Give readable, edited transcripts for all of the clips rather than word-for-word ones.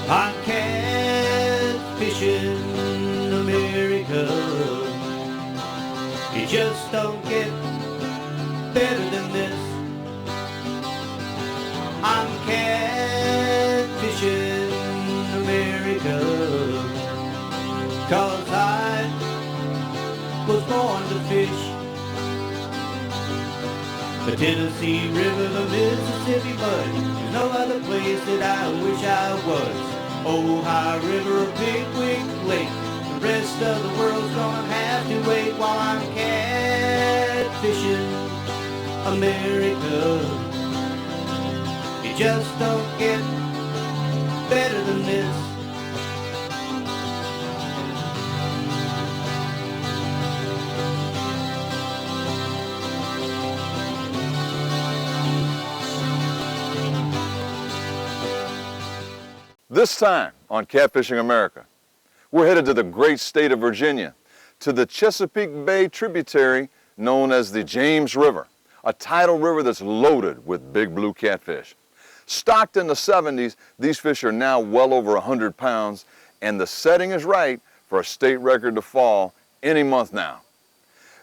I'm catfishing America. You just don't get better than this. I'm catfishing America, 'cause I was born to fish. The Tennessee River, the Mississippi mud, there's no other place that I wish I was. Ohio River, a Pickwick Lake, the rest of the world's gonna have to wait while I'm catfishing America. You just don't get better than this. This time on Catfishing America, we're headed to the great state of Virginia, to the Chesapeake Bay tributary known as the James River, a tidal river that's loaded with big blue catfish. Stocked in the 70s, these fish are now well over 100 pounds, and the setting is right for a state record to fall any month now.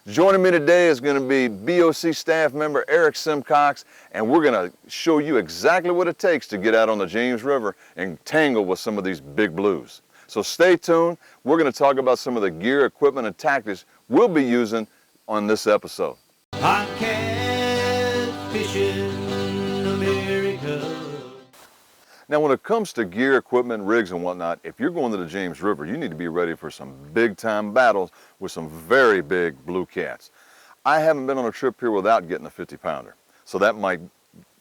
Joining me today is going to be BOC staff member Eric Simcox, and we're going to show you exactly what it takes to get out on the James River and tangle with some of these big blues. So stay tuned. We're going to talk about some of the gear, equipment, and tactics we'll be using on this episode. I'm catfishing America. Now, when it comes to gear, equipment, rigs, and whatnot, if you're going to the James River, you need to be ready for some big-time battles with some very big blue cats. I haven't been on a trip here without getting a 50-pounder, so that might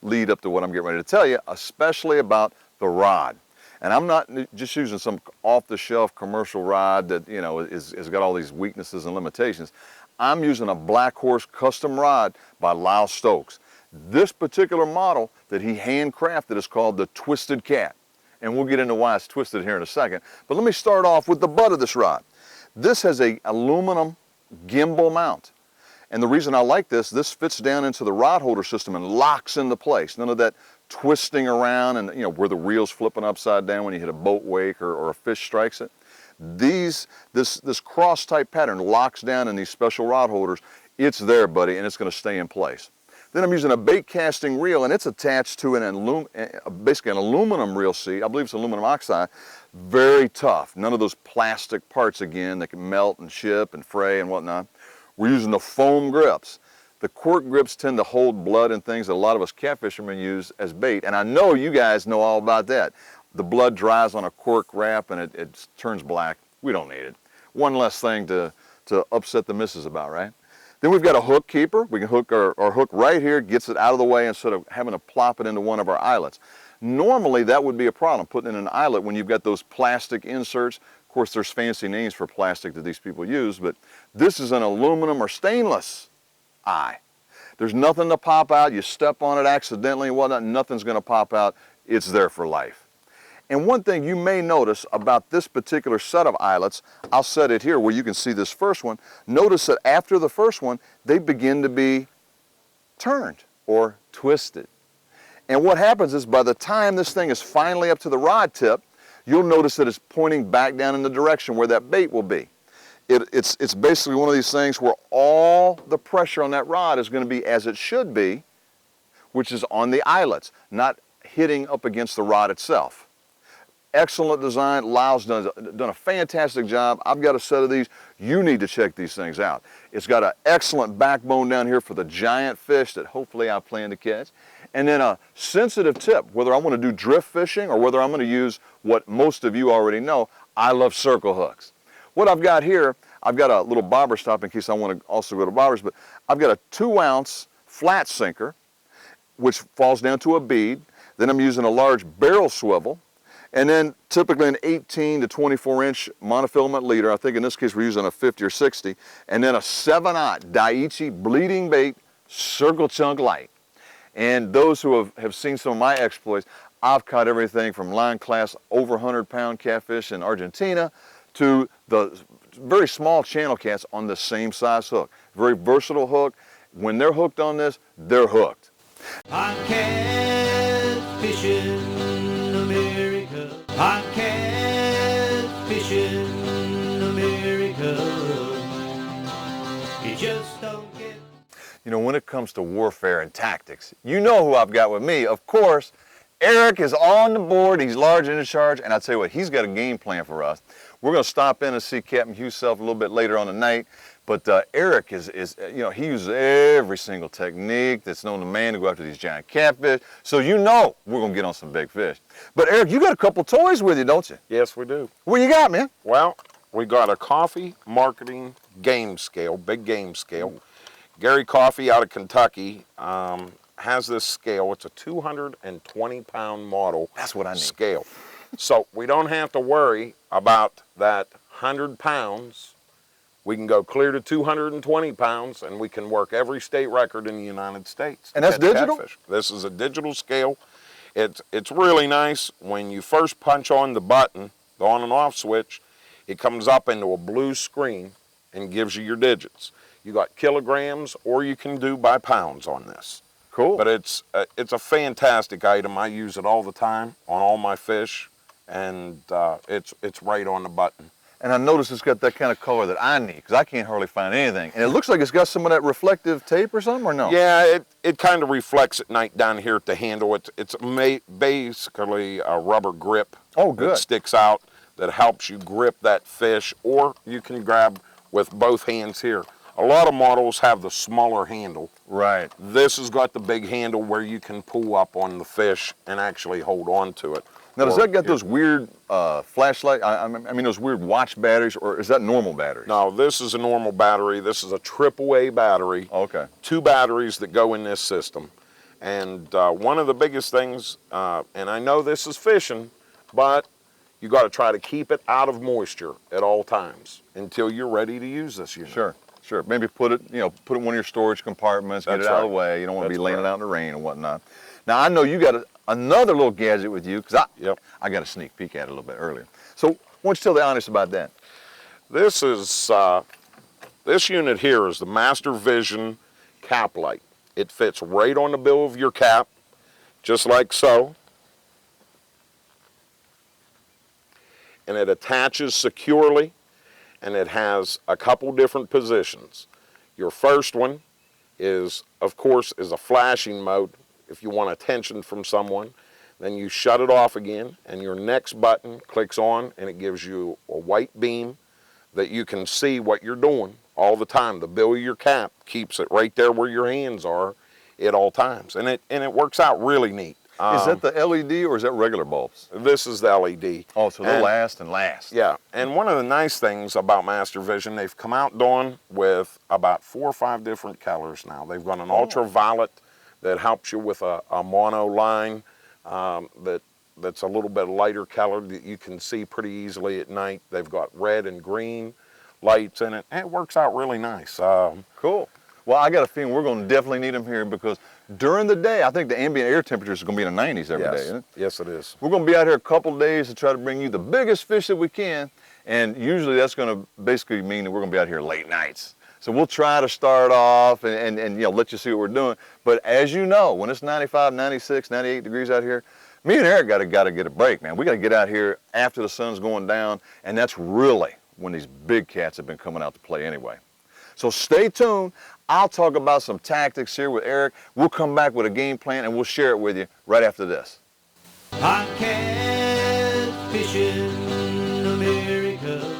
lead up to what I'm getting ready to tell you, especially about the rod. And I'm not just using some off-the-shelf commercial rod that, you know, is got all these weaknesses and limitations. I'm using a Black Horse custom rod by Lyle Stokes. This particular model that he handcrafted is called the Twisted Cat. And we'll get into why it's twisted here in a second. But let me start off with the butt of this rod. This has a aluminum gimbal mount. And the reason I like this fits down into the rod holder system and locks into place. None of that twisting around and, you know, where the reel's flipping upside down when you hit a boat wake or a fish strikes it. This cross type pattern locks down in these special rod holders. It's there, buddy, and it's going to stay in place. Then I'm using a bait casting reel, and it's attached to basically an aluminum reel seat. I believe it's aluminum oxide. Very tough. None of those plastic parts again that can melt and chip and fray and whatnot. We're using the foam grips. The cork grips tend to hold blood and things that a lot of us catfishermen use as bait, and I know you guys know all about that. The blood dries on a cork wrap and it turns black. We don't need it. One less thing to upset the missus about, right? Then we've got a hook keeper. We can hook our hook right here, gets it out of the way instead of having to plop it into one of our eyelets. Normally that would be a problem, putting in an eyelet when you've got those plastic inserts. Of course, there's fancy names for plastic that these people use, but this is an aluminum or stainless eye. There's nothing to pop out. You step on it accidentally and whatnot, nothing's going to pop out. It's there for life. And one thing you may notice about this particular set of eyelets, I'll set it here where you can see this first one. Notice that after the first one, they begin to be turned or twisted. And what happens is by the time this thing is finally up to the rod tip, you'll notice that it's pointing back down in the direction where that bait will be. It's basically one of these things where all the pressure on that rod is going to be as it should be, which is on the eyelets, not hitting up against the rod itself. Excellent design. Lyle's done a fantastic job. I've got a set of these. You need to check these things out. It's got an excellent backbone down here for the giant fish that hopefully I plan to catch. And then a sensitive tip, whether I want to do drift fishing or whether I'm going to use what most of you already know, I love circle hooks. What I've got here, I've got a little bobber stop in case I want to also go to bobbers, but I've got a 2-ounce flat sinker, which falls down to a bead. Then I'm using a large barrel swivel. And then typically an 18 to 24-inch monofilament leader. I think in this case we're using a 50 or 60. And then a 7/0 Daiichi bleeding bait circle chunk light. And those who have seen some of my exploits, I've caught everything from line class over 100-pound catfish in Argentina to the very small channel cats on the same size hook. Very versatile hook. When they're hooked on this, they're hooked. I'm catfishing America. I'm catfishing America. You just don't get. You know, when it comes to warfare and tactics, you know who I've got with me. Of course, Eric is on the board. He's large and in charge, and I'll tell you what, he's got a game plan for us. We're going to stop in and see Captain Hughes a little bit later on tonight. But Eric is, you know, he uses every single technique that's known to man to go after these giant catfish. So you know we're going to get on some big fish. But Eric, you got a couple toys with you, don't you? Yes, we do. What you got, man? Well, we got a coffee marketing game scale, big game scale. Gary Coffee out of Kentucky has this scale. It's a 220-pound model. That's what I need. Scale. So we don't have to worry about that 100 pounds. We can go clear to 220 pounds, and we can work every state record in the United States. And that's digital? Catfish. This is a digital scale. It's really nice. When you first punch on the button, the on and off switch, it comes up into a blue screen and gives you your digits. You got kilograms, or you can do by pounds on this. Cool. But it's a fantastic item. I use it all the time on all my fish, and it's right on the button. And I noticed it's got that kind of color that I need, because I can't hardly find anything. And it looks like it's got some of that reflective tape or something, or no? Yeah, it kind of reflects at night down here at the handle. It's basically a rubber grip that sticks out that helps you grip that fish, or you can grab with both hands here. A lot of models have the smaller handle. Right. This has got the big handle where you can pull up on the fish and actually hold on to it. Now, does that got those weird flashlight, I mean those weird watch batteries, or is that normal batteries? No, this is a normal battery. This is a AAA battery. Okay. 2 batteries that go in this system. And one of the biggest things, and I know this is fishing, but you got to try to keep it out of moisture at all times until you're ready to use this unit. Sure, sure. Maybe put it in one of your storage compartments, get it out of the way. You don't want to be laying it out in the rain and whatnot. Now, I know you got another little gadget with you, because I got a sneak peek at it a little bit earlier. So why don't you tell the audience about that? This is, this unit here is the Master Vision cap light. It fits right on the bill of your cap, just like so. And it attaches securely, and it has a couple different positions. Your first one is, of course, is a flashing mode. If you want attention from someone, then you shut it off again, and your next button clicks on, and it gives you a white beam that you can see what you're doing all the time. The bill of your cap keeps it right there where your hands are at all times, and it works out really neat. Is that the LED, or is that regular bulbs? This is the LED. Oh, so they'll last and last. Yeah, and one of the nice things about Master Vision, they've come out, Dawn, with about 4 or 5 different colors now. They've got an ultraviolet that helps you with a mono line that's a little bit lighter color that you can see pretty easily at night. They've got red and green lights in it, and it works out really nice. Cool. Well, I got a feeling we're going to definitely need them here, because during the day, I think the ambient air temperature is going to be in the 90s every day, isn't it? Yes, it is. We're going to be out here a couple days to try to bring you the biggest fish that we can, and usually that's going to basically mean that we're going to be out here late nights. So we'll try to start off and let you see what we're doing. But as you know, when it's 95, 96, 98 degrees out here, me and Eric got to get a break, man. We got to get out here after the sun's going down, and that's really when these big cats have been coming out to play anyway. So stay tuned. I'll talk about some tactics here with Eric. We'll come back with a game plan, and we'll share it with you right after this. I'm catfishing America.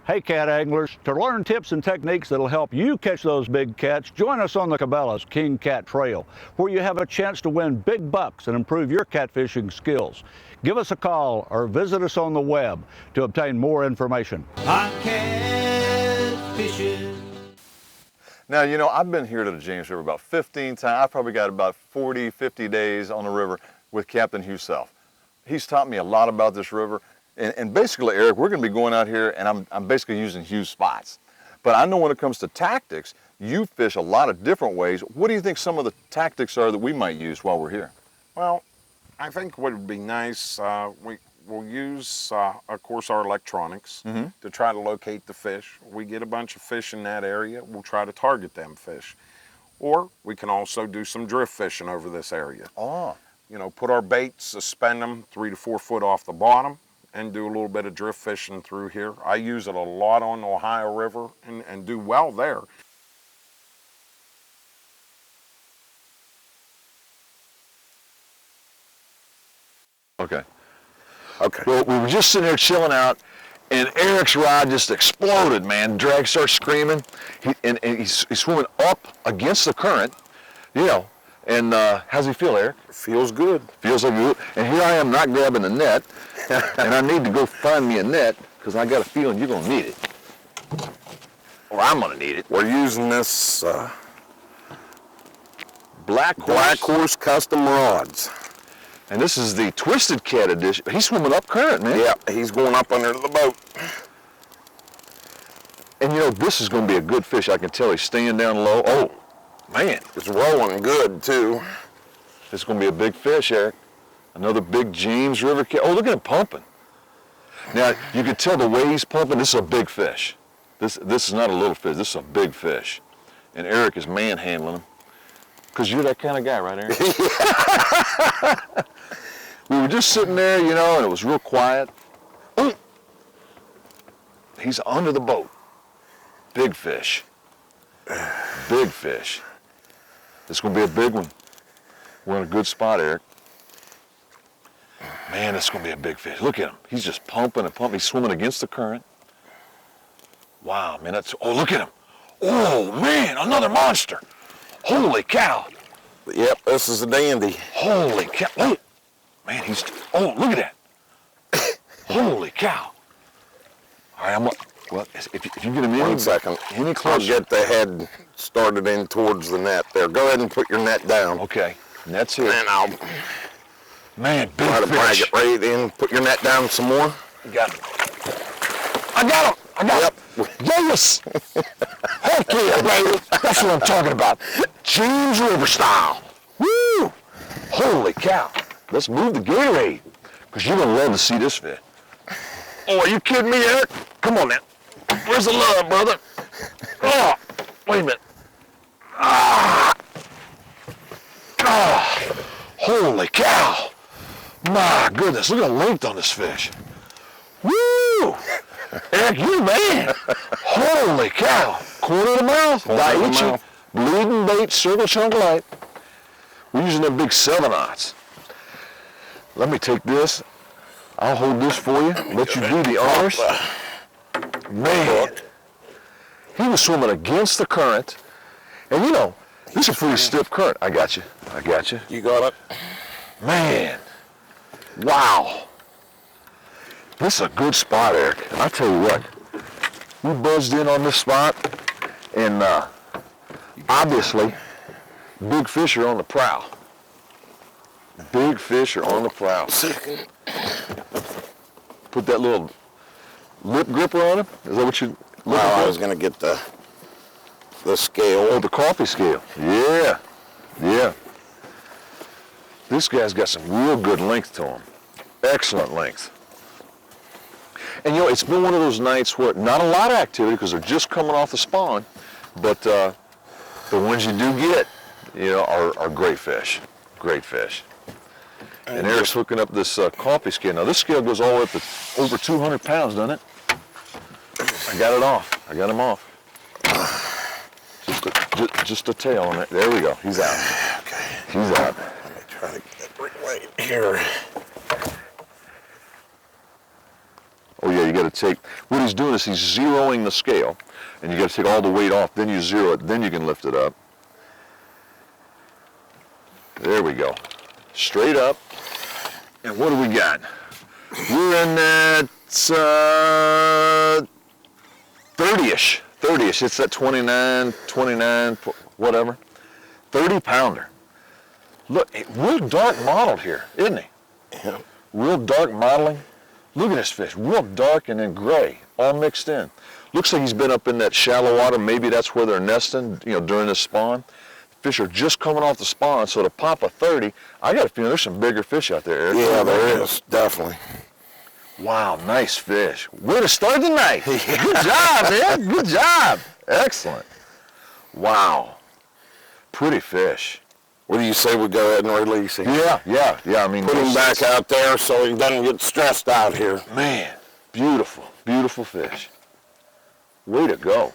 Hey cat anglers, to learn tips and techniques that'll help you catch those big cats, join us on the Cabela's King Cat Trail, where you have a chance to win big bucks and improve your catfishing skills. Give us a call or visit us on the web to obtain more information. I'm catfishing. Now, you know, I've been here to the James River about 15 times. I've probably got about 40, 50 days on the river with Captain Hughes. He's taught me a lot about this river. And basically, Eric, we're going to be going out here, and I'm basically using Hughes spots. But I know when it comes to tactics, you fish a lot of different ways. What do you think some of the tactics are that we might use while we're here? Well, I think what would be nice, we'll use, of course, our electronics to try to locate the fish. We get a bunch of fish in that area, we'll try to target them fish. Or we can also do some drift fishing over this area. Oh. you know, put our baits, suspend them 3 to 4 foot off the bottom, and do a little bit of drift fishing through here. I use it a lot on the Ohio River and do well there. Okay. Okay. Well, we were just sitting there chilling out, and Eric's rod just exploded, man. Drag starts screaming, he's swimming up against the current, you know. And how's he feel, Eric? Feels good. Feels like good. And here I am not grabbing the net, and I need to go find me a net because I got a feeling you're gonna need it, or I'm gonna need it. We're using this Black Horse custom rods. And this is the Twisted Cat edition. He's swimming up current, man. Yeah, he's going up under the boat. And you know, this is going to be a good fish. I can tell he's staying down low. Oh, man. It's rolling good, too. This is going to be a big fish, Eric. Another big James River cat. Oh, look at him pumping. Now, you can tell the way he's pumping, this is a big fish. This is not a little fish. This is a big fish. And Eric is manhandling him. Because you're that kind of guy, right, Eric? We were just sitting there, you know, and it was real quiet. Ooh. He's under the boat. Big fish. Big fish. It's going to be a big one. We're in a good spot, Eric. Man, it's going to be a big fish. Look at him. He's just pumping and pumping. He's swimming against the current. Wow, man, that's... Oh, look at him. Oh, man, another monster. Holy cow. Yep, this is a dandy. Holy cow. Oh, man, he's... Oh, look at that. Holy cow. All right, well, if you get him any... 1 second. Any I'll closer... get the head started in towards the net there. Go ahead and put your net down. Okay, net's here. And I'll Man, big try to fish. drag it right in. Put your net down some more. Got him. I got him. I got him. Yes. Heck yeah, baby. That's what I'm talking about. James River style. Woo. Holy cow. Let's move the Gatorade, because you're going to love to see this fish. Oh, are you kidding me, Eric? Come on now. Where's the love, brother? Oh, wait a minute. Ah. Holy cow. My goodness, look at the length on this fish. Woo! Eric, you man. Holy cow. Quarter of the mouth. Quarter of the mouth. Bleeding bait, circle chunk light. We're using them big 7/0. Let me take this. I'll hold this for you. Let you do the honors. Man. He was swimming against the current. And you know, this is a pretty stiff current. I got you. I got you. You got it? Man. Wow. This is a good spot, Eric. I tell you what, we buzzed in on this spot, and obviously, big fish are on the prowl. Big fish are on the prowl. Put that little lip gripper on him. Is that what you looking for? I was going to get the scale. Oh, the coffee scale. Yeah. Yeah. This guy's got some real good length to him. Excellent length. And you know, it's been one of those nights where not a lot of activity because they're just coming off the spawn, but the ones you do get, you know, are great fish. Great fish. And Eric's hooking up this coffee scale. Now this scale goes all the way up to over 200 pounds, doesn't it? I got it off. I got him off. Just a tail on it. There we go. He's out. Okay. He's out. Let me try to get it right here. Oh yeah, you got to take, what he's doing is he's zeroing the scale, and you got to take all the weight off, then you zero it, then you can lift it up. There we go. Straight up. And what do we got? We're in that 30-ish. 30-ish. It's that 29, whatever. 30 pounder. Look, real dark mottled here, isn't he? Yeah. Real dark mottling. Look at this fish, real dark and then gray, all mixed in. Looks like he's been up in that shallow water. Maybe that's where they're nesting, you know, during the spawn. Fish are just coming off the spawn, so to pop a 30, I got a feeling there's some bigger fish out there, Eric. Yeah, there is, definitely. Wow, nice fish. Way to start the night. Good job, man. Good job. Excellent. Wow. Pretty fish. What do you say we go ahead and release him? Yeah. I mean, Put him back out there so he doesn't get stressed out here. Man, beautiful, beautiful fish. Way to go.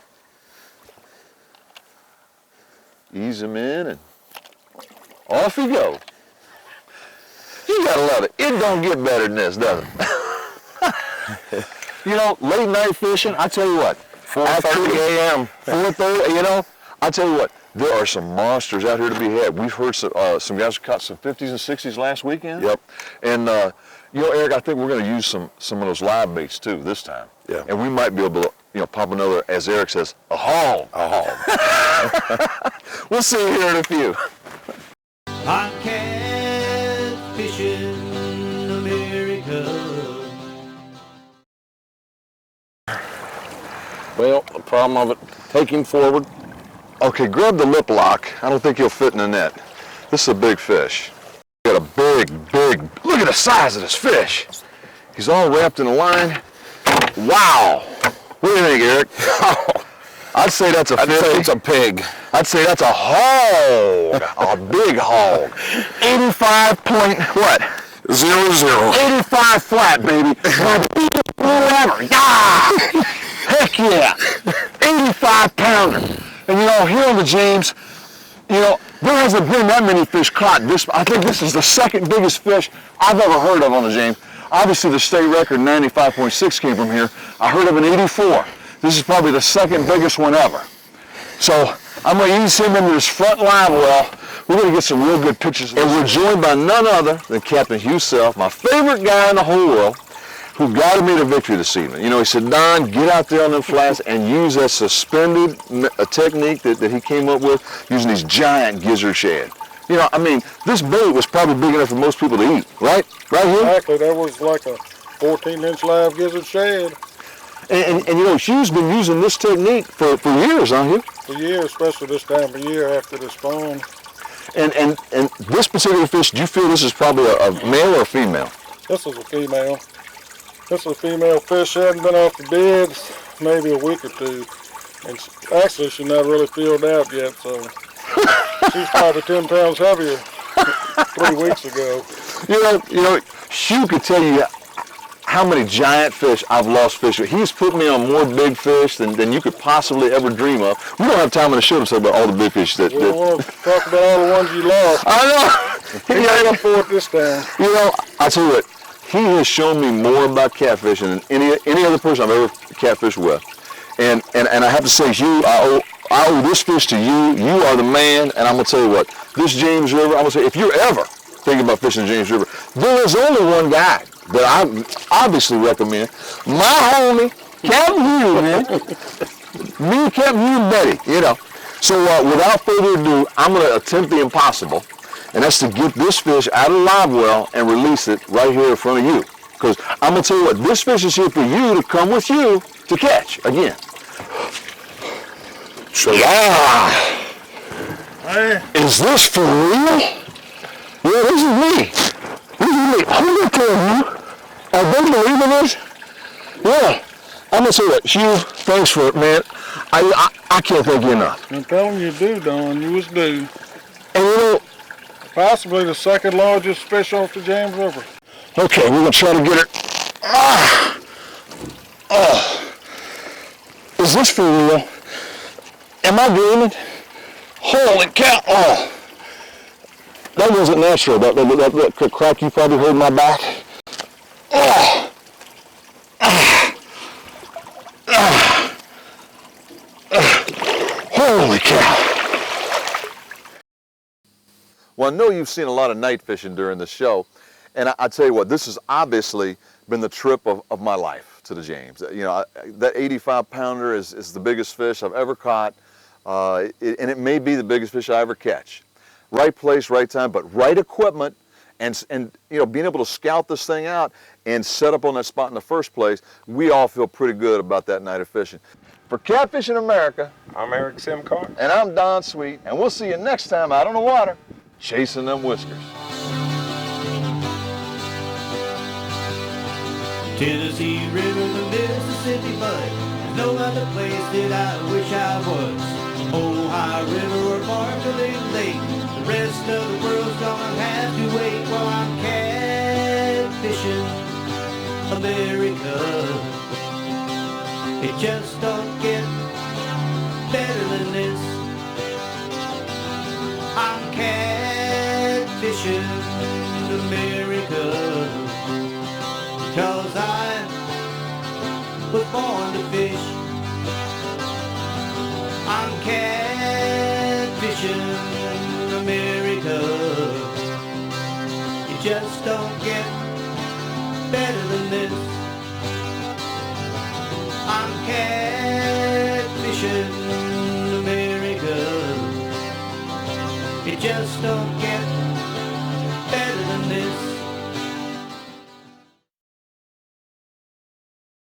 Ease him in and off he goes. You gotta love it. It don't get better than this, does it? You know, late night fishing, I tell you what. 4:30 a.m. 4:30, you know, I tell you what, there are some monsters out here to be had. We've heard some guys caught some 50s and 60s last weekend. Yep. And, you know, Eric, I think we're going to use some of those live baits too this time. Yeah. And we might be able to, you know, pop another, as Eric says, a hog. A hog. We'll see you here in a few. I'm catfishing America. Well, the problem of it, take him forward. Okay, grab the lip lock. I don't think he'll fit in the net. This is a big fish. Got a big, look at the size of this fish. He's all wrapped in a line. Wow. What do you think, Eric? I'd say that's a 50. I'd say it's a pig. I'd say that's a hog, a big hog. 85 point, what? 0-0. 85 flat, baby. Whatever. Yeah. Heck yeah. 85 pounder. And you know, here on the James, you know, there hasn't been that many fish caught. I think this is the second biggest fish I've ever heard of on the James. Obviously the state record 95.6 came from here. I heard of an 84. This is probably the second biggest one ever. So I'm going to ease him into this front live well. We're going to get some real good pictures. And we're joined by none other than Captain Hugh Self, my favorite guy in the whole world, who got me to victory this evening. You know, he said, Don, get out there on them flats and use that suspended technique that he came up with, using these giant gizzard shad. You know, I mean, this bait was probably big enough for most people to eat, right? Right, Hugh? Exactly. That was like a 14-inch live gizzard shad. And you know, Hugh's been using this technique for years, huh, Hugh? For years, especially this time of year after the spawn. And this particular fish, do you feel this is probably a male or a female? This is a female. This is a female fish. She hadn't been off the beds maybe a week or two. And actually, she's not really filled out yet, so she's probably 10 pounds heavier 3 weeks ago. You know, Hugh could tell you how many giant fish I've lost fish with. He's put me on more big fish than you could possibly ever dream of. We don't have time in the show to talk about all the big fish that... We don't want to talk about all the ones you lost. I know. He made up for it this time. You know, I tell you what, he has shown me more about catfishing than any other person I've ever catfished with. And I have to say, Hugh, I owe this fish to you. You are the man, and I'm going to tell you what, this James River, I'm going to say, if you're ever thinking about fishing the James River, there is only one guy that I obviously recommend. My homie, Captain Hugh, man. Me, Captain Hugh, and Betty, you know. So without further ado, I'm going to attempt the impossible, and that's to get this fish out of the live well and release it right here in front of you. Because I'm going to tell you what, this fish is here for you to come with you to catch again. Is this for real? Yeah, this is me. I'm going to tell you, I don't believe in this. Yeah, I'm going to say that. Hugh, thanks for it, man. I can't thank you enough. I'm telling you, Don, you was due. And you know, Possibly the second largest fish off the James River. okay, we're going to try to get her. Is this for real? Am I dreaming? Holy cow. Oh. That wasn't natural. That crack you probably heard in my back. Oh. Holy cow. Well, I know you've seen a lot of night fishing during the show, and I tell you what, this has obviously been the trip of my life to the James. You know, that 85 pounder is the biggest fish I've ever caught, and it may be the biggest fish I ever catch. Right place, right time, but right equipment, and you know, being able to scout this thing out and set up on that spot in the first place, we all feel pretty good about that night of fishing. For Catfishing America, I'm Eric Simcart. and I'm Don Sweet, and we'll see you next time out on the water, chasing them whiskers. Tennessee River, the Mississippi mud. There's no other place that I wish I was. Ohio River or Barkley Lake. The rest of the world's gonna have to wait while I'm catfishing America. It just don't get better than this. I'm catfishing America, 'cause I was born to fish. I'm catfishing America. You just don't get better than this. I'm catfishing America. You just don't get